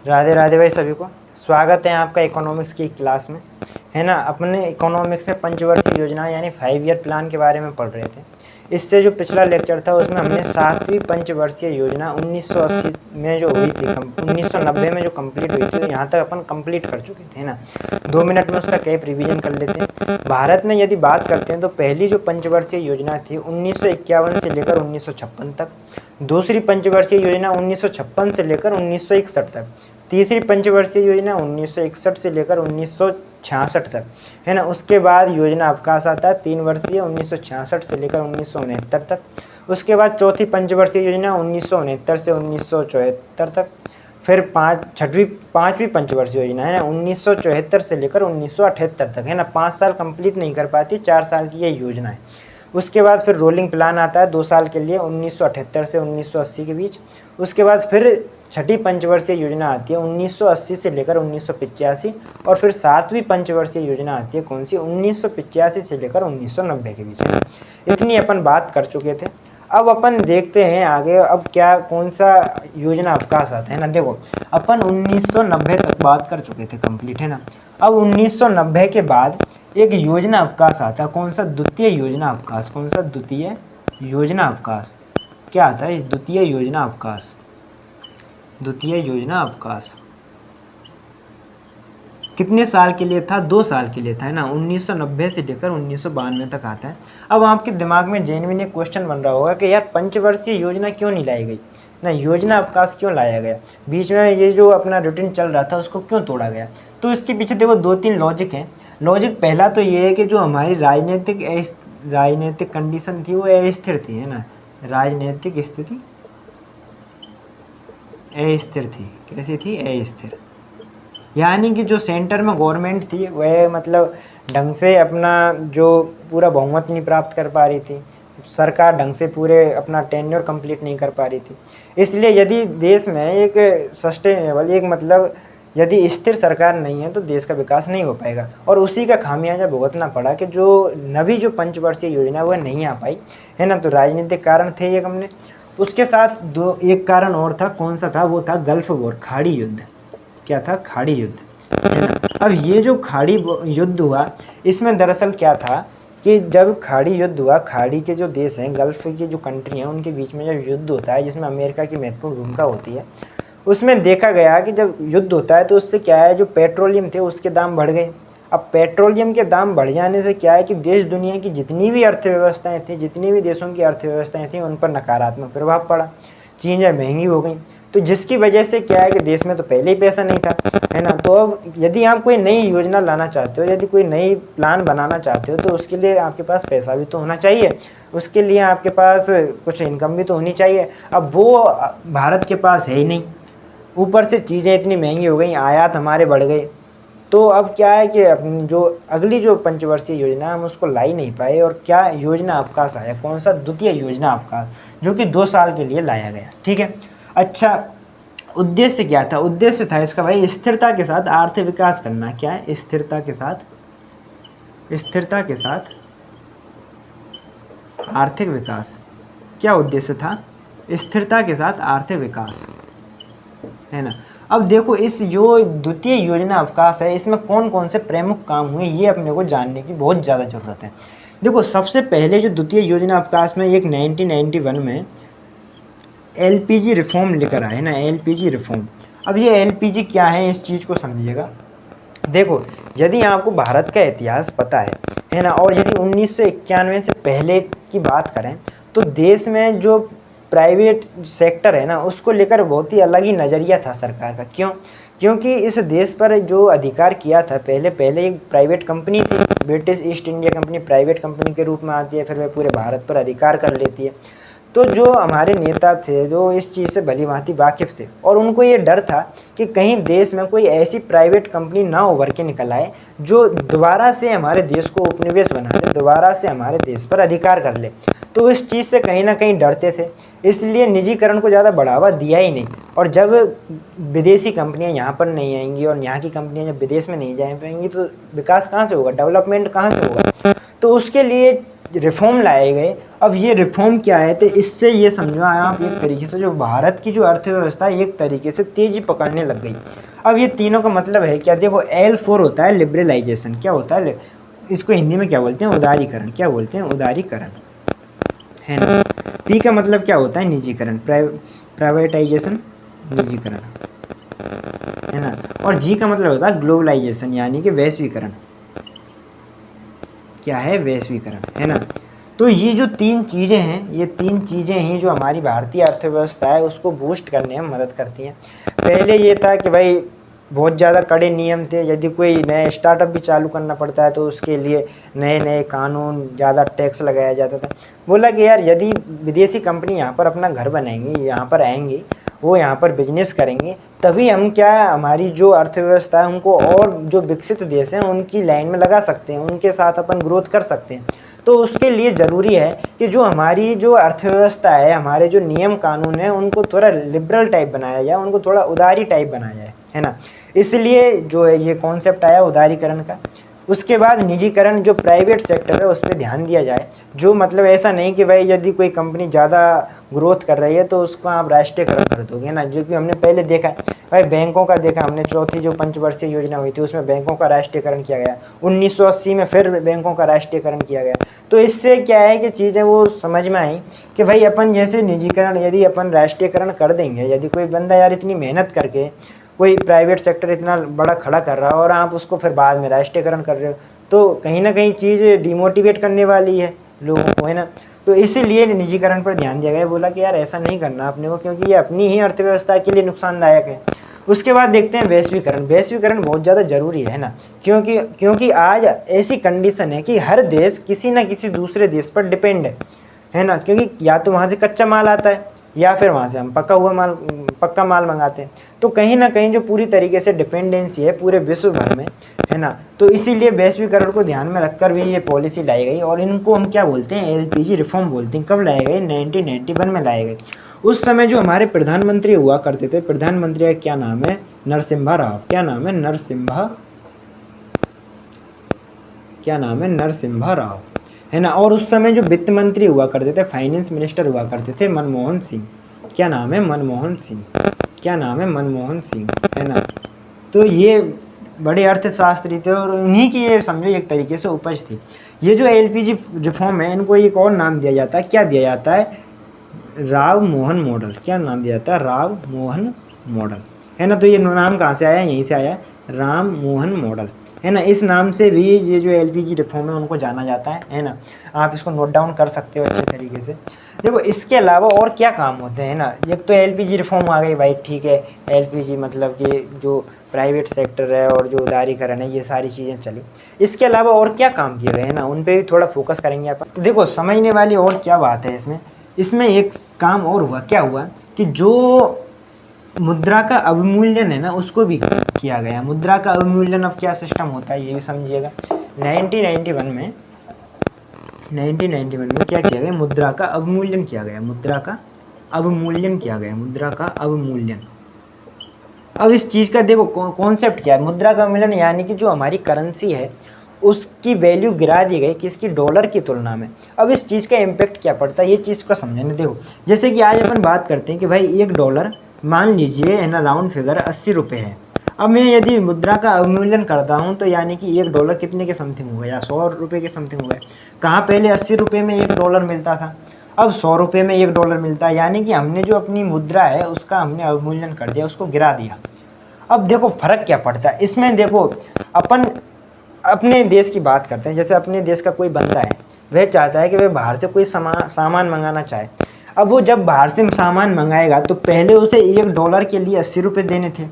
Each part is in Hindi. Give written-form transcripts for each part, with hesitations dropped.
राधे राधे भाई सभी को। स्वागत है आपका इकोनॉमिक्स की क्लास में, है ना। अपने इकोनॉमिक्स में पंचवर्षीय योजना यानी 5 ईयर प्लान के बारे में पढ़ रहे थे। इससे जो पिछला लेक्चर था उसमें हमने 7वीं पंचवर्षीय योजना 1980 में जो हुई थी 1990 में जो कंप्लीट हुई थी, यहाँ तक अपन कंप्लीट कर चुके थे, है ना। 2 मिनट में उसका कैप रिवीजन कर लेते हैं। भारत में यदि बात करते हैं तो पहली जो पंचवर्षीय योजना थी 1951 से लेकर 1956 तक। दूसरी पंचवर्षीय योजना 1956 से लेकर 1961 तक। तीसरी पंचवर्षीय योजना 1961 से लेकर 1966 तक, है ना। उसके बाद योजना अवकाश आता है 3 वर्षीय 1966 से लेकर 1969 तक। उसके बाद चौथी पंचवर्षीय योजना 1969 से 1974 तक। फिर पाँचवीं पंचवर्षीय योजना है ना 1974 से लेकर 1978 तक, है ना। 5 साल कंप्लीट नहीं कर पाती, 4 साल की ये योजना है। उसके बाद फिर रोलिंग प्लान आता है 2 साल के लिए 1978 से 1980 के बीच। उसके बाद फिर छठी पंचवर्षीय योजना आती है 1980 से लेकर 1985। और फिर 7वीं पंचवर्षीय योजना आती है कौन सी, 1985 से लेकर 1990 के बीच, है ना। इतनी अपन बात कर चुके थे। अब अपन देखते हैं आगे, अब क्या कौन सा योजना अवकाश आता है ना। देखो अपन 1990 तक बात कर चुके थे कंप्लीट, है ना। अब 1990 के बाद एक योजना अवकाश आता है, कौन सा, द्वितीय योजना अवकाश। कौन सा, द्वितीय योजना अवकाश। क्या आता है, द्वितीय योजना अवकाश। द्वितीय योजना अवकाश कितने साल के लिए था, 2 साल के लिए था, है ना। 1990 से लेकर 1992 तक आता है। अब आपके दिमाग में जेन्युइन एक क्वेश्चन बन रहा होगा कि यार पंचवर्षीय योजना क्यों नहीं लाई गई ना, योजना अवकाश क्यों लाया गया, बीच में ये जो अपना रूटीन चल रहा था उसको क्यों तोड़ा गया। तो इसके पीछे देखो 2-3 लॉजिक हैं। लॉजिक पहला तो ये है कि जो हमारी राजनीतिक कंडीशन थी वो अस्थिर थी, है ना। राजनीतिक स्थिति अस्थिर थी। कैसी थी, अस्थिर। यानी कि जो सेंटर में गवर्नमेंट थी वह मतलब ढंग से अपना जो पूरा बहुमत नहीं प्राप्त कर पा रही थी। सरकार ढंग से पूरे अपना टेन्योर कंप्लीट नहीं कर पा रही थी। इसलिए यदि देश में एक सस्टेनेबल, एक मतलब यदि स्थिर सरकार नहीं है तो देश का विकास नहीं हो पाएगा। और उसी का खामियाजा भुगतना पड़ा कि जो नवी जो पंचवर्षीय योजना वह नहीं आ पाई, है ना। तो राजनीतिक कारण थे एक हमने। उसके साथ एक कारण और था, कौन सा था, वो था गल्फ वॉर, खाड़ी युद्ध। क्या था, खाड़ी युद्ध, है ना। अब ये जो खाड़ी युद्ध हुआ, इसमें दरअसल क्या था कि जब खाड़ी युद्ध हुआ, खाड़ी के जो देश हैं, गल्फ की जो कंट्री हैं, उनके बीच में जब युद्ध होता है जिसमें अमेरिका की महत्वपूर्ण भूमिका होती है, उसमें देखा गया कि जब युद्ध होता है तो उससे क्या है, जो पेट्रोलियम थे उसके दाम बढ़ गए। अब पेट्रोलियम के दाम बढ़ जाने से क्या है कि देश दुनिया की जितनी भी अर्थव्यवस्थाएं थी, जितनी भी देशों की अर्थव्यवस्थाएं थी, उन पर नकारात्मक प्रभाव पड़ा। चीज़ें महंगी हो गई। तो जिसकी वजह से क्या है कि देश में तो पहले ही पैसा नहीं था, है ना। तो अब यदि आप कोई नई योजना लाना चाहते हो, यदि कोई नई प्लान बनाना चाहते हो, तो उसके लिए आपके पास पैसा भी तो होना चाहिए, उसके लिए आपके पास कुछ इनकम भी तो होनी चाहिए। अब वो भारत के पास है ही नहीं। ऊपर से चीज़ें इतनी महंगी हो गई, आयात हमारे बढ़ गए। तो अब क्या है कि अपनी जो अगली जो पंचवर्षीय योजना हम उसको ला ही नहीं पाए। और क्या योजना अवकाश आया, कौन सा, द्वितीय योजना अवकाश, जो कि 2 साल के लिए लाया गया, ठीक है। अच्छा, उद्देश्य क्या था, उद्देश्य था इसका भाई स्थिरता के साथ आर्थिक विकास करना। क्या है, स्थिरता के साथ आर्थिक विकास। क्या उद्देश्य था, स्थिरता के साथ आर्थिक विकास, है ना। अब देखो इस जो द्वितीय योजना अवकाश है, इसमें कौन कौन से प्रमुख काम हुए ये अपने को जानने की बहुत ज़्यादा ज़रूरत है। देखो सबसे पहले जो द्वितीय योजना अवकाश में एक 1991 में एलपीजी रिफॉर्म लेकर आए ना, एलपीजी रिफॉर्म। अब ये एलपीजी क्या है, इस चीज़ को समझिएगा। देखो यदि आपको भारत का इतिहास पता है ना, और यदि 1991 से पहले की बात करें तो देश में जो प्राइवेट सेक्टर है ना, उसको लेकर बहुत ही अलग ही नज़रिया था सरकार का। क्यों, क्योंकि इस देश पर जो अधिकार किया था, पहले एक प्राइवेट कंपनी थी, British east India company private company के रूप में आती है, फिर वह पूरे भारत पर अधिकार कर लेती है। तो जो हमारे नेता थे जो इस चीज़ से भली भांति वाकिफ़ थे, और उनको ये डर था कि कहीं देश में कोई ऐसी प्राइवेट कंपनी ना उभर के निकल आए जो दोबारा से हमारे देश को उपनिवेश बना दे, दोबारा से हमारे देश पर अधिकार कर ले। तो इस चीज़ से कहीं ना कहीं डरते थे, इसलिए निजीकरण को ज़्यादा बढ़ावा दिया ही नहीं। और जब विदेशी कंपनियां यहाँ पर नहीं आएंगी और यहाँ की कंपनियां जब विदेश में नहीं जा पाएंगी तो विकास कहाँ से होगा, डेवलपमेंट कहाँ से होगा। तो उसके लिए रिफॉर्म लाए गए अब ये रिफॉर्म क्या है, तो इससे ये समझो आप एक तरीके से जो भारत की जो अर्थव्यवस्था है एक तरीके से तेजी पकड़ने लग गई। अब ये तीनों का मतलब है क्या, देखो L4 होता है लिबरलाइजेशन, क्या होता है, इसको हिंदी में क्या बोलते हैं, उदारीकरण, क्या बोलते हैं, उदारीकरण, है ना। P का मतलब क्या होता है, निजीकरण, प्राइवेटाइजेशन, निजीकरण, है ना। और G का मतलब होता है ग्लोबलाइजेशन, यानी कि वैश्वीकरण, क्या है, वैश्वीकरण, है ना। तो ये जो तीन चीज़ें हैं, ये तीन चीज़ें हैं जो हमारी भारतीय अर्थव्यवस्था है उसको बूस्ट करने में मदद करती हैं। पहले ये था कि भाई बहुत ज़्यादा कड़े नियम थे, यदि कोई नया स्टार्टअप भी चालू करना पड़ता है तो उसके लिए नए नए कानून, ज़्यादा टैक्स लगाया जाता था। बोला कि यार यदि विदेशी कंपनी यहाँ पर अपना घर बनाएंगी, यहाँ पर आएंगी, वो यहाँ पर बिजनेस करेंगे, तभी हम क्या, हमारी जो अर्थव्यवस्था है उनको और जो विकसित देश हैं उनकी लाइन में लगा सकते हैं, उनके साथ अपन ग्रोथ कर सकते हैं। तो उसके लिए ज़रूरी है कि जो हमारी जो अर्थव्यवस्था है, हमारे जो नियम कानून है, उनको थोड़ा लिबरल टाइप बनाया जाए, उनको थोड़ा उदारी टाइप बनाया जाए, है ना। इसलिए जो है ये कॉन्सेप्ट आया उदारीकरण का। उसके बाद निजीकरण, जो प्राइवेट सेक्टर है उस पर ध्यान दिया जाए। जो मतलब ऐसा नहीं कि भाई यदि कोई कंपनी ज़्यादा ग्रोथ कर रही है तो उसको आप राष्ट्रीयकरण कर दोगे ना, जो कि हमने पहले देखा है भाई, बैंकों का देखा हमने, चौथी जो पंचवर्षीय योजना हुई थी उसमें बैंकों का राष्ट्रीयकरण किया गया, 1980 में फिर बैंकों का राष्ट्रीयकरण किया गया। तो इससे क्या है कि चीज़ें वो समझ में आई कि भाई अपन जैसे निजीकरण, यदि अपन राष्ट्रीयकरण कर देंगे, यदि कोई बंदा यार इतनी मेहनत करके कोई प्राइवेट सेक्टर इतना बड़ा खड़ा कर रहा है और आप उसको फिर बाद में राष्ट्रीयकरण कर रहे हो, तो कहीं ना कहीं चीज़ डिमोटिवेट करने वाली है लोगों को, है ना। तो इसीलिए निजीकरण पर ध्यान दिया गया, बोला कि यार ऐसा नहीं करना अपने को, क्योंकि ये अपनी ही अर्थव्यवस्था के लिए नुकसानदायक है। उसके बाद देखते हैं वैश्वीकरण। वैश्वीकरण बहुत ज़्यादा ज़रूरी है ना, क्योंकि आज ऐसी कंडीशन है कि हर देश किसी न किसी दूसरे देश पर डिपेंड है ना, क्योंकि या तो वहाँ से कच्चा माल आता है या फिर वहाँ से हम पक्का माल मंगाते हैं। तो कहीं ना कहीं जो पूरी तरीके से डिपेंडेंसी है पूरे विश्व भर में, है ना। तो इसीलिए वैश्वीकरण को ध्यान में रखकर भी ये पॉलिसी लाई गई, और इनको हम क्या बोलते हैं, LPG रिफॉर्म बोलते हैं। कब लाए गए, 1991 में लाए गए। उस समय जो हमारे प्रधानमंत्री हुआ करते थे, प्रधानमंत्री का क्या नाम है, नरसिम्हा राव, क्या नाम है, नरसिम्हा राव, है ना। और उस समय जो वित्त मंत्री हुआ करते थे, फाइनेंस मिनिस्टर हुआ करते थे, मनमोहन सिंह, क्या नाम है, मनमोहन सिंह, है ना। तो ये बड़े अर्थशास्त्री थे और उन्हीं की ये समझो एक तरीके से उपज थी। ये जो LPG रिफॉर्म है, इनको एक और नाम दिया जाता है, क्या दिया जाता है, राव मोहन मॉडल। क्या नाम दिया जाता है, राव मोहन मॉडल, है ना। तो ये नाम कहाँ से आया, यहीं से आया, राम मोहन मॉडल, है ना। इस नाम से भी ये जो LPG रिफॉर्म है उनको जाना जाता है ना। आप इसको नोट डाउन कर सकते हो अच्छे तरीके से। देखो इसके अलावा और क्या काम होते हैं ना, एक तो LPG रिफॉर्म आ गई भाई, ठीक है। LPG मतलब कि जो प्राइवेट सेक्टर है और जो उदारीकरण है, ये सारी चीज़ें चली। इसके अलावा और क्या काम किए गए हैं ना, उन पे भी थोड़ा फोकस करेंगे अपन। तो देखो समझने वाली और क्या बात है इसमें एक काम और हुआ, क्या हुआ कि जो मुद्रा का अवमूल्यन है ना, उसको भी किया गया। मुद्रा का अवमूल्यन अब क्या सिस्टम होता है ये भी समझिएगा। 1991 में क्या किया गया, मुद्रा का अवमूल्यन किया गया, अब इस चीज़ का देखो कॉन्सेप्ट क्या है, मुद्रा का अवमूल्यन यानी कि जो हमारी करेंसी है उसकी वैल्यू गिरा दी गई किसकी, डॉलर की तुलना में। अब इस चीज़ का इम्पैक्ट क्या पड़ता है, ये चीज़ को समझने। देखो जैसे कि आज अपन बात करते हैं कि भाई $1 मान लीजिए, है ना, राउंड फिगर 80 रुपये है। अब मैं यदि मुद्रा का अवमूल्यन करता हूँ तो यानी कि $1 कितने के समथिंग हो गया, या 100 रुपये के समथिंग हो गया। कहाँ पहले 80 रुपये में $1 मिलता था, अब 100 रुपये में $1 मिलता है, यानी कि हमने जो अपनी मुद्रा है उसका हमने अवमूल्यन कर दिया, उसको गिरा दिया। अब देखो फ़र्क क्या पड़ता है इसमें। देखो अपन अपने देश की बात करते हैं, जैसे अपने देश का कोई बंदा है, वह चाहता है कि वह बाहर से कोई सामान मंगाना चाहे। अब वो जब बाहर से सामान मंगाएगा तो पहले उसे $1 के लिए 80 रुपये देने थे,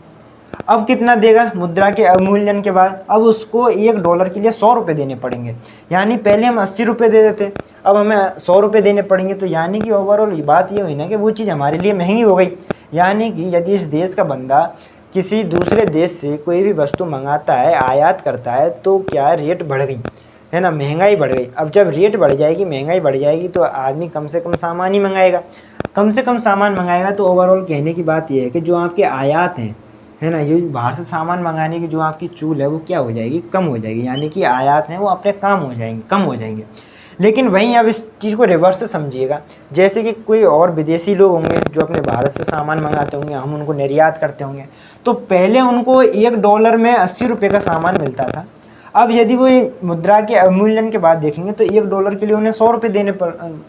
अब कितना देगा मुद्रा के अवमूल्यन के बाद, अब उसको $1 के लिए 100 रुपये देने पड़ेंगे। यानी पहले हम 80 रुपये दे देते, अब हमें 100 रुपये देने पड़ेंगे। तो यानी कि ओवरऑल बात ये हुई ना कि वो चीज़ हमारे लिए महंगी हो गई। यानी कि यदि इस देश का बंदा किसी दूसरे देश से कोई भी वस्तु मंगाता है, आयात करता है, तो क्या रेट बढ़ गई, है ना, महंगाई बढ़ गई। अब जब रेट बढ़ जाएगी, महंगाई बढ़ जाएगी, तो आदमी कम से कम सामान ही मंगाएगा। कम से कम सामान मंगाएगा तो ओवरऑल कहने की बात यह है कि जो आपके आयात हैं, है ना, ये बाहर से सामान मंगाने की जो आपकी चूल है वो क्या हो जाएगी, कम हो जाएगी। यानी कि आयात हैं वो अपने कम हो जाएंगे। लेकिन वहीं अब इस चीज़ को रिवर्स से समझिएगा, जैसे कि कोई और विदेशी लोग होंगे जो अपने भारत से सामान मंगाते होंगे, हम उनको निर्यात करते होंगे, तो पहले उनको $1 में 80 रुपये का सामान मिलता था। अब यदि वो मुद्रा के अवमूल्यन के बाद देखेंगे तो $1 के लिए उन्हें 100 रुपये देने पर,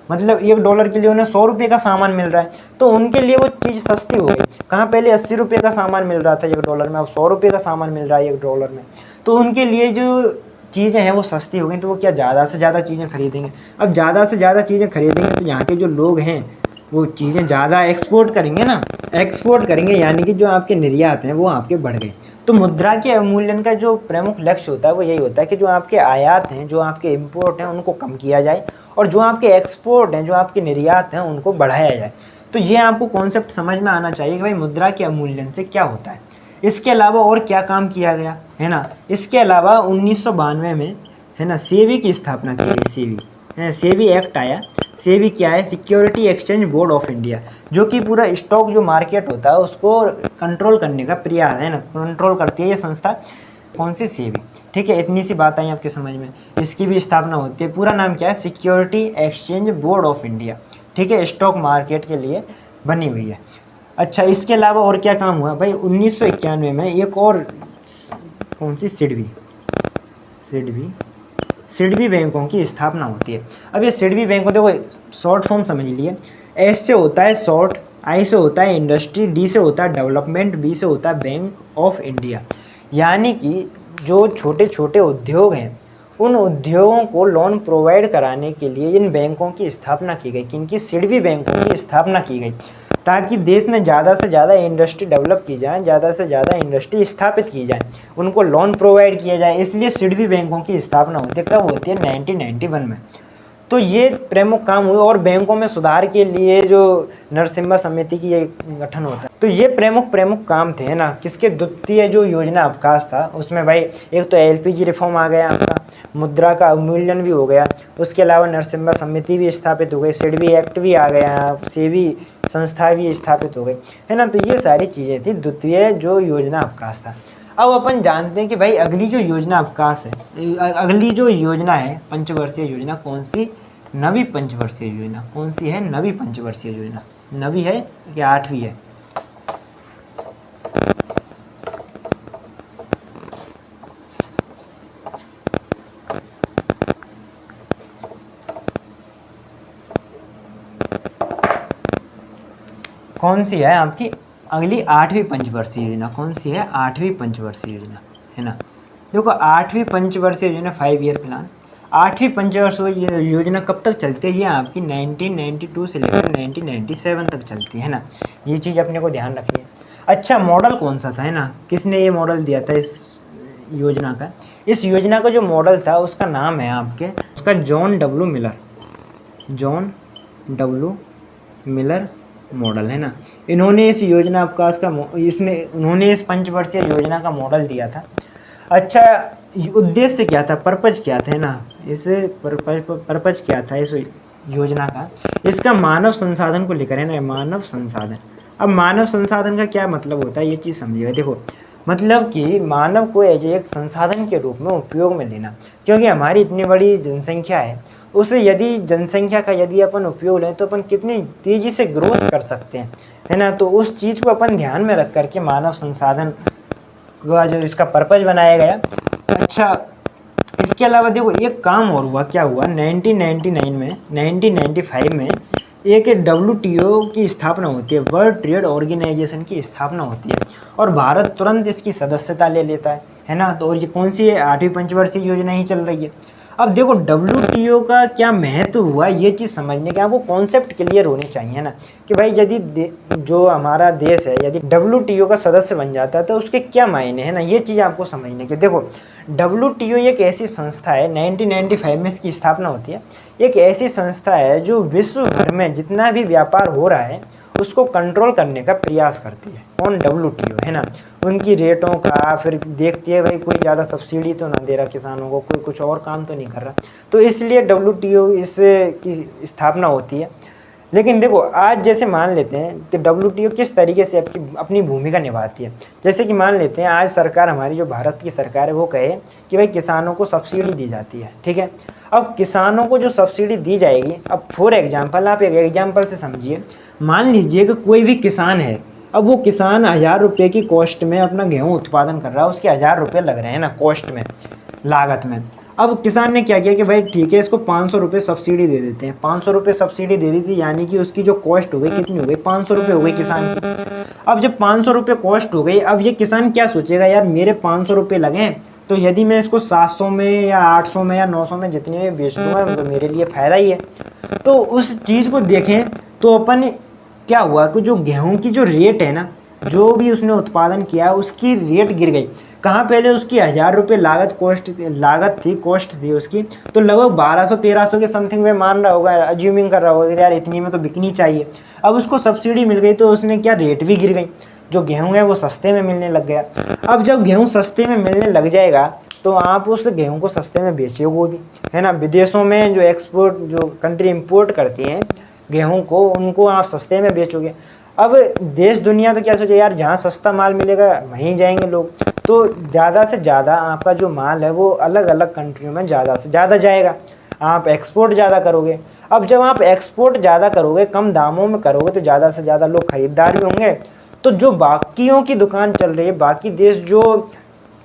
मतलब $1 के लिए उन्हें 100 रुपये का सामान मिल रहा है, तो उनके लिए वो चीज़ सस्ती हो गई। कहाँ पहले 80 रुपये का सामान मिल रहा था $1 में, अब 100 रुपये का सामान मिल रहा है $1 में, तो उनके लिए जो चीज़ें हैं वो सस्ती हो गई, तो वो क्या ज़्यादा से ज़्यादा चीज़ें खरीदेंगे। अब ज़्यादा से ज़्यादा चीज़ें खरीदेंगे तो यहाँ के जो लोग हैं वो चीज़ें ज़्यादा एक्सपोर्ट करेंगे ना, एक्सपोर्ट करेंगे, यानी कि जो आपके निर्यात हैं वो आपके बढ़ गए। तो मुद्रा के अवमूल्यन का जो प्रमुख लक्ष्य होता है वो यही होता है कि जो आपके आयात हैं, जो आपके इम्पोर्ट हैं, उनको कम किया जाए, और जो आपके एक्सपोर्ट हैं, जो आपके निर्यात हैं, उनको बढ़ाया जाए। तो ये आपको कॉन्सेप्ट समझ में आना चाहिए कि भाई मुद्रा के अवमूल्यन से क्या होता है। इसके अलावा और क्या काम किया गया है ना, इसके अलावा 1992 में है ना सेबी की स्थापना की गई। सेबी एक्ट आया। सेबी क्या है? Security exchange board of India, जो कि पूरा स्टॉक जो मार्केट होता है उसको कंट्रोल करने का प्रयास है ना, कंट्रोल करती है ये संस्था। कौन सी? सेबी। ठीक है, इतनी सी बात आई आपके समझ में। इसकी भी स्थापना होती है, पूरा नाम क्या है? Security exchange board of India. ठीक है, स्टॉक मार्केट के लिए बनी हुई है। अच्छा, इसके अलावा और क्या काम हुआ भाई? 1991 में एक और कौन सी? सिडबी बैंकों की स्थापना होती है। अब ये सिडबी बैंकों, देखो शॉर्ट फॉर्म समझ लिए। एस से होता है शॉर्ट, आई से होता है इंडस्ट्री, डी से होता है डेवलपमेंट, बी से होता है बैंक ऑफ इंडिया। यानी कि जो छोटे छोटे उद्योग हैं उन उद्योगों को लोन प्रोवाइड कराने के लिए इन बैंकों की स्थापना की गई। किनकी? सिडबी बैंकों की स्थापना की गई, ताकि देश में ज़्यादा से ज़्यादा इंडस्ट्री डेवलप की जाए, ज़्यादा से ज़्यादा इंडस्ट्री स्थापित की जाए, उनको लोन प्रोवाइड किया जाए। इसलिए सिडबी बैंकों की स्थापना होती है। कब होती है? 1991 में। तो ये प्रमुख काम हुए। और बैंकों में सुधार के लिए जो नरसिम्हा समिति की ये गठन होता है, तो ये प्रमुख काम थे ना किसके? द्वितीय जो योजना अवकाश था उसमें भाई एक तो एलपीजी रिफॉर्म आ गया आपका, मुद्रा का अवमूल्यन भी हो गया, उसके अलावा नरसिम्हा समिति भी स्थापित हो गई, सिडबी एक्ट भी आ गया, सेबी संस्था भी स्थापित हो गई, है ना। तो ये सारी चीज़ें थी द्वितीय जो योजना अवकाश था। अब अपन जानते हैं कि भाई अगली जो योजना अवकाश है, अगली जो योजना है पंचवर्षीय योजना, कौन सी? नवी पंचवर्षीय योजना। कौन सी है? नवी पंचवर्षीय योजना। नवी है कि 8वीं है? कौन सी है आपकी अगली? 8वीं पंचवर्षीय योजना। कौन सी है? 8वीं पंचवर्षीय योजना, है ना। देखो 8वीं पंचवर्षीय योजना 5 ईयर प्लान। 8वीं पंचवर्षीय योजना कब तक चलती है? ये आपकी 1992 से लेकर 1997 तक चलती है ना। ये चीज़ अपने को ध्यान रखनी है। अच्छा, मॉडल कौन सा था, है ना? किसने ये मॉडल दिया था इस योजना का? इस योजना का जो मॉडल था उसका नाम है आपके, उसका जॉन डब्ल्यू मिलर मॉडल, है ना। इन्होंने इस योजना अवकाश का उन्होंने इस पंचवर्षीय योजना का मॉडल दिया था। अच्छा, उद्देश्य क्या था? पर्पज क्या था, है ना। इस पर्पज क्या था इस योजना का? इसका मानव संसाधन को लेकर, है ना, मानव संसाधन। अब मानव संसाधन का क्या मतलब होता है ये चीज़ समझिएगा। देखो मतलब कि मानव को एज एक संसाधन के रूप में उपयोग में लेना, क्योंकि हमारी इतनी बड़ी जनसंख्या है, उसे यदि जनसंख्या का यदि अपन उपयोग लें तो अपन कितनी तेज़ी से ग्रोथ कर सकते हैं, है ना। तो उस चीज़ को अपन ध्यान में रख करके मानव संसाधन का जो इसका पर्पज बनाया गया। अच्छा, इसके अलावा देखो एक काम और हुआ। क्या हुआ? 1995 में एक WTO की स्थापना होती है, वर्ल्ड ट्रेड ऑर्गेनाइजेशन की स्थापना होती है, और भारत तुरंत इसकी सदस्यता ले लेता है ना। तो और ये कौन सी है? 8वीं पंचवर्षीय योजना ही चल रही है। अब देखो WTO का क्या महत्व हुआ, ये चीज़ समझने के आपको कॉन्सेप्ट क्लियर होने चाहिए ना, कि भाई यदि जो हमारा देश है यदि WTO का सदस्य बन जाता है तो उसके क्या मायने हैं ना, ये चीज़ आपको समझने के। देखो WTO एक ऐसी संस्था है, 1995 में इसकी स्थापना होती है। एक ऐसी संस्था है जो विश्व भर में जितना भी व्यापार हो रहा है उसको कंट्रोल करने का प्रयास करती है। कौन? WTO, है ना। उनकी रेटों का फिर देखती है भाई कोई ज़्यादा सब्सिडी तो ना दे रहा किसानों को, कोई कुछ और काम तो नहीं कर रहा, तो इसलिए WTO इस की स्थापना होती है। लेकिन देखो आज जैसे मान लेते हैं कि WTO किस तरीके से अपनी भूमिका निभाती है। जैसे कि मान लेते हैं आज सरकार, हमारी जो भारत की सरकार है, वो कहे कि भाई किसानों को सब्सिडी दी जाती है, ठीक है। अब किसानों को जो सब्सिडी दी जाएगी, अब फॉर एग्जांपल आप एक एग्जांपल से समझिए, मान लीजिए कि कोई भी किसान है, अब वो किसान 1000 रुपये की कॉस्ट में अपना गेहूँ उत्पादन कर रहा है, उसके 1000 रुपये लग रहे हैं ना कॉस्ट में, लागत में। अब किसान ने क्या किया कि भाई ठीक है, इसको 500 रुपये सब्सिडी दे देते हैं। 500 रुपये सब्सिडी दे दी थी, यानी कि उसकी जो कॉस्ट हो गई कितनी हो गई, 500 रुपये हो गई किसान की। अब जब 500 रुपये कॉस्ट हो गई, अब ये किसान क्या सोचेगा, यार मेरे 500 रुपये लगे, तो यदि मैं इसको 700 में या 800 में या 900 में जितने में बेच दूँगा तो मेरे लिए फ़ायदा ही है। तो उस चीज़ को देखें तो अपन क्या हुआ कि जो गेहूं की जो रेट है ना, जो भी उसने उत्पादन किया उसकी रेट गिर गई। कहाँ पहले उसकी 1000 रुपये कॉस्ट थी उसकी, तो लगभग 1200-1300 के समथिंग में मान रहा होगा, अज्यूमिंग कर रहा होगा कि यार इतनी में तो बिकनी चाहिए। अब उसको सब्सिडी मिल गई तो उसने क्या, रेट भी गिर गई, जो गेहूँ है वो सस्ते में मिलने लग गया। अब जब गेहूँ सस्ते में मिलने लग जाएगा तो आप उस गेहूँ को सस्ते में बेचोगे भी, है ना। विदेशों में जो एक्सपोर्ट, जो कंट्री इंपोर्ट करती हैं गेहूं को, उनको आप सस्ते में बेचोगे। अब देश दुनिया तो क्या सोचे, यार जहाँ सस्ता माल मिलेगा वहीं जाएंगे लोग, तो ज़्यादा से ज़्यादा आपका जो माल है वो अलग अलग कंट्रियों में ज़्यादा से ज़्यादा जाएगा, आप एक्सपोर्ट ज़्यादा करोगे। अब जब आप एक्सपोर्ट ज़्यादा करोगे, कम दामों में करोगे, तो ज़्यादा से ज़्यादा लोग खरीदार भी होंगे। तो जो बाकियों की दुकान चल रही है, बाकी देश जो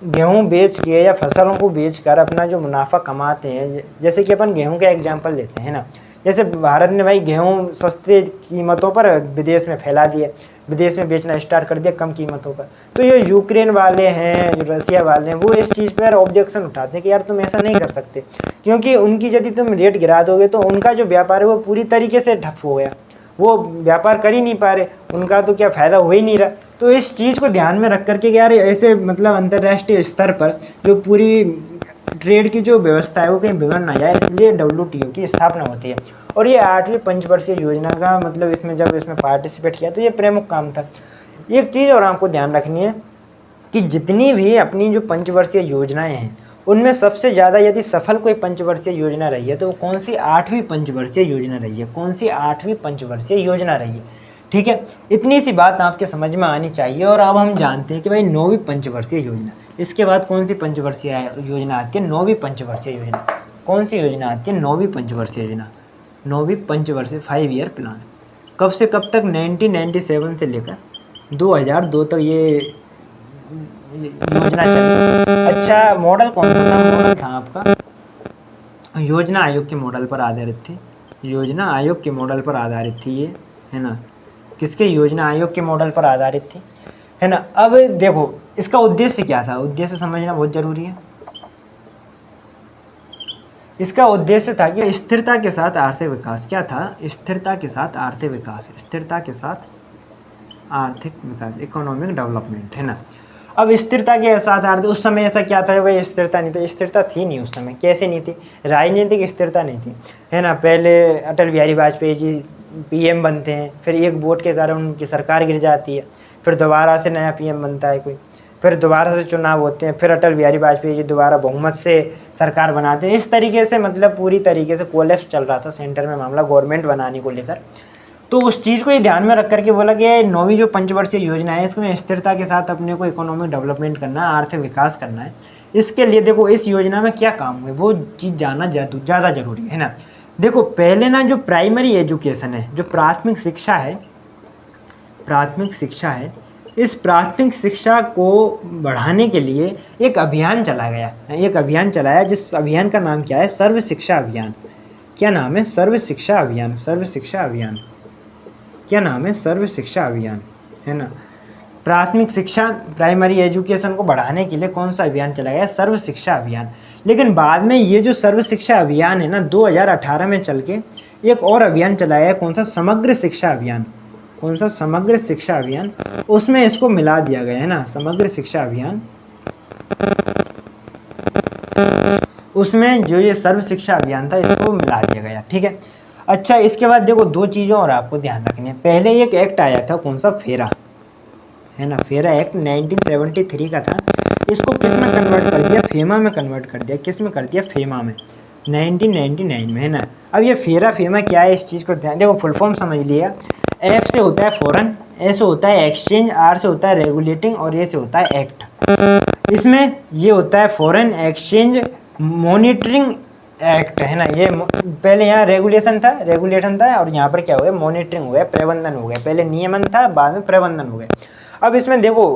गेहूँ बेच के या फसलों को बेच कर अपना जो मुनाफा कमाते हैं, जैसे कि अपन गेहूँ का एग्जाम्पल लेते हैं ना, जैसे भारत ने भाई गेहूँ सस्ते कीमतों पर विदेश में फैला दिए, विदेश में बेचना स्टार्ट कर दिया कम कीमतों पर। तो ये यूक्रेन वाले हैं, रसिया वाले हैं, वो इस चीज़ पर ऑब्जेक्शन उठाते हैं कि यार तुम ऐसा नहीं कर सकते, क्योंकि उनकी यदि तुम रेट गिरा दोगे तो उनका जो व्यापार है वो पूरी तरीके से ठप हो गया, वो व्यापार कर ही नहीं पा रहे, उनका तो क्या फ़ायदा हो ही नहीं रहा। तो इस चीज़ को ध्यान में रख करके यार ऐसे मतलब अंतर्राष्ट्रीय स्तर पर जो पूरी ट्रेड की जो व्यवस्था है वो कहीं बिगड़ ना जाए, इसलिए WTO की स्थापना होती है। और ये 8वीं पंचवर्षीय योजना का मतलब इसमें जब इसमें पार्टिसिपेट किया तो ये प्रमुख काम था। एक चीज़ और आपको ध्यान रखनी है कि जितनी भी अपनी जो पंचवर्षीय योजनाएं हैं उनमें सबसे ज़्यादा यदि सफल कोई पंचवर्षीय योजना रही है तो वो कौन सी, 8वीं पंचवर्षीय योजना रही है। कौन सी 8वीं पंचवर्षीय योजना रही है, ठीक है। इतनी सी बात आपके समझ में आनी चाहिए। और अब हम जानते हैं कि भाई 9वीं पंचवर्षीय योजना, इसके बाद कौन सी पंचवर्षीय योजना आती है, 9वीं पंचवर्षीय योजना। कौन सी योजना आती है, 9वीं पंचवर्षीय योजना, 9वीं पंचवर्षीय 5 ईयर प्लान। कब से कब तक, 1997 से लेकर 2002 तक ये योजना चली। अच्छा, मॉडल कौन सा था, मॉडल था आपका योजना आयोग के मॉडल पर आधारित थी, योजना आयोग के मॉडल पर आधारित थी ये, है ना। किसके, योजना आयोग के मॉडल पर आधारित थी, है ना। अब देखो इसका उद्देश्य क्या था, उद्देश्य समझना बहुत जरूरी है। इसका उद्देश्य था कि स्थिरता के साथ आर्थिक विकास। क्या था, स्थिरता के साथ आर्थिक विकास, स्थिरता के साथ आर्थिक विकास, इकोनॉमिक डेवलपमेंट, है ना। अब स्थिरता के साथ आर्थिक, उस समय ऐसा क्या था भाई, स्थिरता नहीं थी, स्थिरता थी नहीं उस समय। कैसे नहीं थी, राजनीतिक स्थिरता नहीं थी, है ना। पहले अटल बिहारी वाजपेयी जी PM बनते हैं, फिर एक वोट के कारण उनकी सरकार गिर जाती है, फिर दोबारा से नया PM बनता है कोई, फिर दोबारा से चुनाव होते हैं, फिर अटल बिहारी वाजपेयी जी दोबारा बहुमत से सरकार बनाते हैं। इस तरीके से मतलब पूरी तरीके से कोलैप्स चल रहा था सेंटर में मामला गवर्नमेंट बनाने को लेकर। तो उस चीज़ को ये ध्यान में रख करके बोला कि 9वीं जो पंचवर्षीय योजना है इसमें स्थिरता के साथ अपने को इकोनॉमिक डेवलपमेंट करना है, आर्थिक विकास करना है। इसके लिए देखो इस योजना में क्या काम हुए वो चीज़ जानना ज़्यादा जरूरी है ना। देखो पहले ना जो प्राइमरी एजुकेशन है, जो प्राथमिक शिक्षा है, इस प्राथमिक शिक्षा को बढ़ाने के लिए एक अभियान चला गया, एक अभियान चलाया जिस अभियान का नाम क्या है, सर्व शिक्षा अभियान। क्या नाम है, सर्व शिक्षा अभियान, सर्व शिक्षा अभियान। क्या नाम है, सर्व शिक्षा अभियान, है ना। प्राथमिक शिक्षा, प्राइमरी एजुकेशन को बढ़ाने के लिए कौन सा अभियान चलाया गया, सर्व शिक्षा अभियान। लेकिन बाद में ये जो सर्व शिक्षा अभियान है ना 2018 में चल के एक और अभियान चलाया है, कौन सा, समग्र शिक्षा अभियान। कौन सा, समग्र शिक्षा अभियान। उसमें इसको मिला दिया गया है ना, समग्र शिक्षा अभियान। उसमें जो ये सर्व शिक्षा अभियान था इसको मिला दिया गया, ठीक है। अच्छा, इसके बाद देखो दो चीज़ों और आपको ध्यान रखनी है। पहले एक एक्ट आया था, कौन सा, फेरा, है ना। फेरा एक्ट 1973 का था। इसको किस में कन्वर्ट कर दिया, फेमा में कन्वर्ट कर दिया। किस में कर दिया, फेमा में, 1999 में, है ना। अब ये फेमा क्या है, इस चीज़ को ध्यान, देखो फुल फॉर्म समझ लिया। F से होता है फॉरेन, A से होता है एक्सचेंज, R से होता है रेगुलेटिंग और A से होता है एक्ट। इसमें ये होता है फॉरेन एक्सचेंज मॉनिटरिंग एक्ट है ना, ये पहले यहाँ रेगुलेशन था और यहाँ पर क्या हो गया, मॉनिटरिंग हो गया, प्रबंधन हो गया। पहले नियमन था, बाद में प्रबंधन हो गया। अब इसमें देखो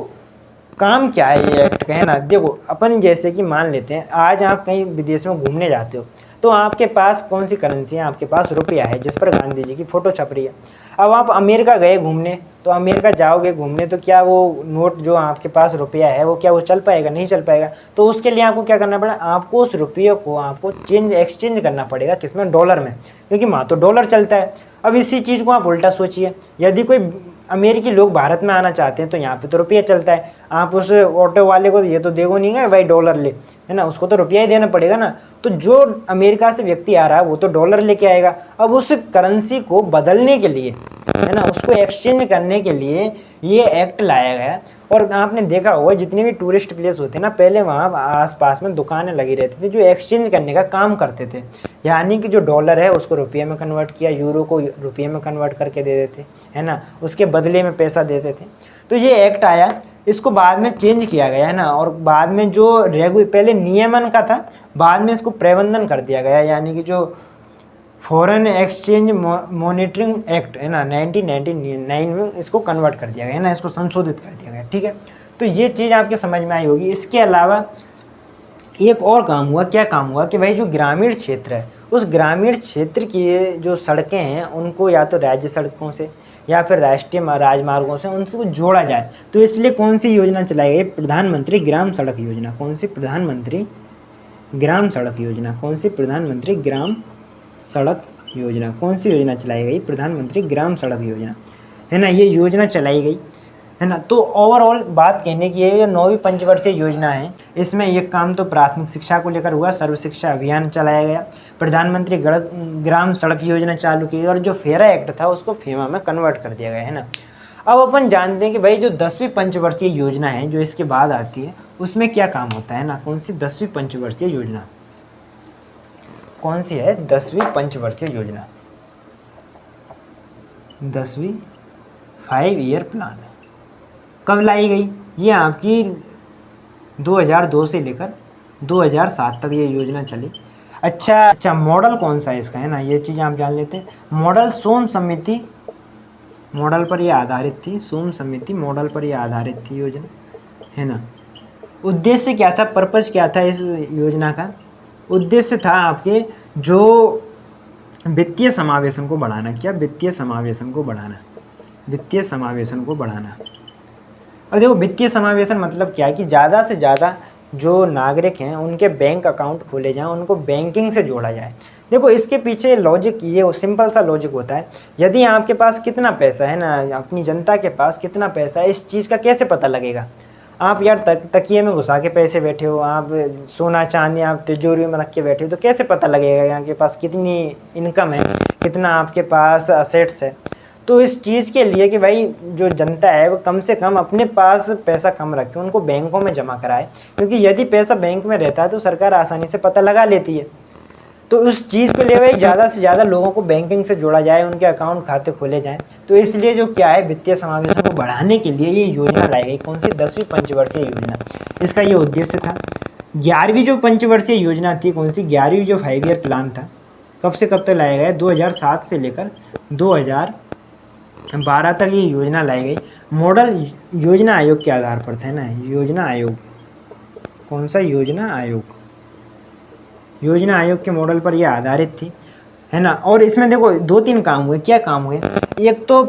काम क्या है ये एक्ट का, है ना। देखो अपन जैसे कि मान लेते हैं आज आप कहीं विदेश में घूमने जाते हो तो आपके पास कौन सी करेंसी है, आपके पास रुपया है जिस पर गांधी जी की फ़ोटो छप रही है। अब आप अमेरिका गए घूमने, तो अमेरिका जाओगे घूमने तो क्या वो नोट जो आपके पास रुपया है वो क्या वो चल पाएगा, नहीं चल पाएगा। तो उसके लिए आपको क्या करना पड़ेगा, आपको उस रुपये को आपको एक्सचेंज करना पड़ेगा, किसमें, डॉलर में, क्योंकि वहाँ तो डॉलर चलता है। अब इसी चीज़ को आप उल्टा सोचिए, यदि कोई अमेरिकी लोग भारत में आना चाहते हैं तो यहाँ पे तो रुपया चलता है, आप उस ऑटो वाले को ये तो देखो नहीं है भाई डॉलर ले, है ना, उसको तो रुपया ही देना पड़ेगा ना। तो जो अमेरिका से व्यक्ति आ रहा है वो तो डॉलर लेके आएगा। अब उस करेंसी को बदलने के लिए, है ना, उसको एक्सचेंज करने के लिए ये एक्ट लाया गया। और आपने देखा होगा जितने भी टूरिस्ट प्लेस होते हैं ना, पहले वहाँ आसपास में दुकानें लगी रहती थी जो एक्सचेंज करने का काम करते थे, यानी कि जो डॉलर है उसको रुपये में कन्वर्ट किया, यूरो को रुपये में कन्वर्ट करके दे देते, है ना, उसके बदले में पैसा देते थे। तो ये एक्ट आया, इसको बाद में चेंज किया गया, है ना, और बाद में जो पहले नियमन का था, बाद में इसको प्रबंधन कर दिया गया, यानी कि जो फॉरेन एक्सचेंज मॉनिटरिंग एक्ट है ना 1999 में इसको कन्वर्ट कर दिया गया, है ना, इसको संशोधित कर दिया गया। ठीक है, तो ये चीज़ आपके समझ में आई होगी। इसके अलावा एक और काम हुआ, क्या काम हुआ कि भाई जो ग्रामीण क्षेत्र है उस ग्रामीण क्षेत्र की जो सड़कें हैं उनको या तो राज्य सड़कों से या फिर राष्ट्रीय राजमार्गों से उनसे जोड़ा जाए। तो इसलिए कौन सी योजना चलाई गई, प्रधानमंत्री ग्राम सड़क योजना। कौन सी, प्रधानमंत्री ग्राम सड़क योजना। कौन सी, प्रधानमंत्री ग्राम सड़क योजना। कौन सी योजना चलाई गई, प्रधानमंत्री ग्राम सड़क योजना, है ना, ये योजना चलाई गई, है ना। तो ओवरऑल बात कहने की है, ये 9वीं पंचवर्षीय योजना है। इसमें एक काम तो प्राथमिक शिक्षा को लेकर हुआ, सर्व शिक्षा अभियान चलाया गया, प्रधानमंत्री ग्राम सड़क योजना चालू की और जो फेरा एक्ट था उसको फेमा में कन्वर्ट कर दिया गया, है ना। अब अपन जानते हैं कि भाई जो 10वीं पंचवर्षीय योजना है जो इसके बाद आती है उसमें क्या काम होता है ना। कौन सी 10वीं पंचवर्षीय योजना, कौन सी है 10वीं पंचवर्षीय योजना, 10वीं 5 ईयर प्लान कब लाई गई, ये आपकी 2002 से लेकर 2007 तक ये योजना चली। अच्छा मॉडल कौन सा है इसका, है ना, ये चीज़ आप जान लेते हैं। मॉडल सोम समिति मॉडल पर ये आधारित थी, सोम समिति मॉडल पर ये आधारित थी योजना, है ना। उद्देश्य क्या था, पर्पज क्या था इस योजना का, उद्देश्य था आपके जो वित्तीय समावेशन को बढ़ाना। क्या, वित्तीय समावेशन को बढ़ाना, वित्तीय समावेशन को बढ़ाना। और देखो वित्तीय समावेशन मतलब क्या है कि ज़्यादा से ज़्यादा जो नागरिक हैं उनके बैंक अकाउंट खोले जाएं, उनको बैंकिंग से जोड़ा जाए। देखो इसके पीछे लॉजिक ये सिंपल सा लॉजिक होता है, यदि आपके पास कितना पैसा है ना, अपनी जनता के पास कितना पैसा है, इस चीज़ का कैसे पता लगेगा। आप यार तकिए में घुसा के पैसे बैठे हो, आप सोना चांदी आप तिजोरी में रख के बैठे हो, तो कैसे पता लगेगा कि आपके पास कितनी इनकम है, कितना आपके पास असेट्स है। तो इस चीज़ के लिए कि भाई जो जनता है वो कम से कम अपने पास पैसा कम रखे, उनको बैंकों में जमा कराए, क्योंकि यदि पैसा बैंक में रहता है तो सरकार आसानी से पता लगा लेती है। तो उस चीज़ के लिए भाई ज़्यादा से ज़्यादा लोगों को बैंकिंग से जोड़ा जाए, उनके अकाउंट खाते खोले जाएँ। तो इसलिए जो क्या है, वित्तीय समावेशन को बढ़ाने के लिए ये योजना लाई गई। कौन सी, 10वीं पंचवर्षीय योजना, इसका ये उद्देश्य था। 11वीं जो पंचवर्षीय योजना थी, कौन सी, 11वीं जो 5 ईयर प्लान था, कब से कब तक लाया गया, 2007 से लेकर 2012 तक ये योजना लाई गई। मॉडल योजना आयोग के आधार पर था ना, योजना आयोग, कौन सा, योजना आयोग, योजना आयोग के मॉडल पर यह आधारित थी, है ना। और इसमें देखो 2-3 काम हुए, क्या काम हुए, एक तो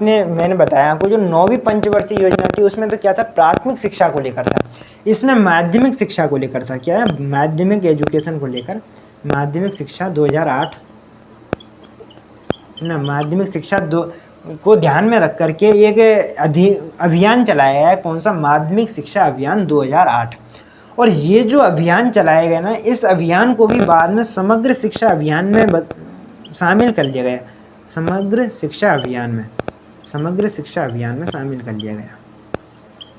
मैंने बताया आपको जो 9वीं पंचवर्षीय योजना थी उसमें तो क्या था, प्राथमिक शिक्षा को लेकर था। इसमें माध्यमिक शिक्षा को लेकर था, क्या है, माध्यमिक एजुकेशन को लेकर, माध्यमिक शिक्षा 2008, है ना, माध्यमिक शिक्षा को ध्यान में रख करके एक अभियान चलाया गया है। कौन सा, माध्यमिक शिक्षा अभियान 2008। और ये जो अभियान चलाया गया ना, इस अभियान को भी बाद में समग्र शिक्षा अभियान में शामिल कर लिया गया, समग्र शिक्षा अभियान में शामिल कर लिया गया,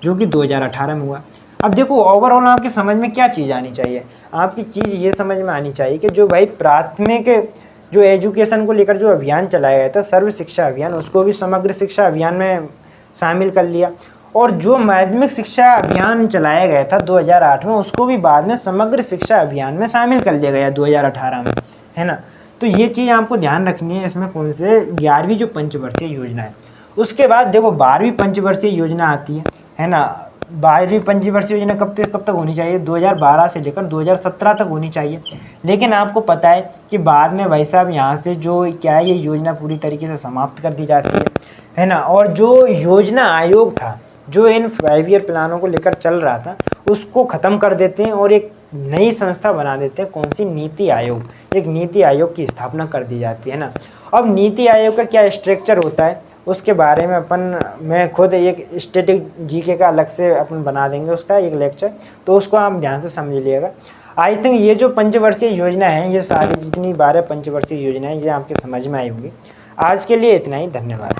जो कि 2018 में हुआ। अब देखो ओवरऑल आपकी समझ में क्या चीज़ आनी चाहिए, आपकी चीज़ ये समझ में आनी चाहिए कि जो भाई प्राथमिक जो एजुकेशन को लेकर जो अभियान चलाया गया था, सर्व शिक्षा अभियान, उसको भी समग्र शिक्षा अभियान में शामिल कर लिया। और जो माध्यमिक शिक्षा अभियान चलाया गया था 2008 में, उसको भी बाद में समग्र शिक्षा अभियान में शामिल कर लिया गया 2018 में, है ना। तो ये चीज़ आपको ध्यान रखनी है इसमें कौन से 11वीं जो पंचवर्षीय योजना है। उसके बाद देखो 12वीं पंचवर्षीय योजना आती है ना। 12वीं पंचवर्षीय योजना कब तक होनी चाहिए, 2012 से लेकर 2017 तक होनी चाहिए। लेकिन आपको पता है कि बाद में भाई साहब यहाँ से जो क्या है, ये योजना पूरी तरीके से समाप्त कर दी जाती है ना। और जो योजना आयोग था जो इन 5 ईयर प्लानों को लेकर चल रहा था, उसको ख़त्म कर देते हैं और एक नई संस्था बना देते हैं। कौन सी, नीति आयोग। एक नीति आयोग की स्थापना कर दी जाती है ना। अब नीति आयोग का क्या स्ट्रक्चर होता है उसके बारे में मैं खुद एक स्टैटिक जीके का अलग से अपन बना देंगे उसका एक लेक्चर, तो उसको आप ध्यान से समझ लीजिएगा। आई थिंक ये जो पंचवर्षीय योजना है, ये सारी जितनी 12 पंचवर्षीय योजना है, ये आपके समझ में आई होंगी। आज के लिए इतना ही, धन्यवाद।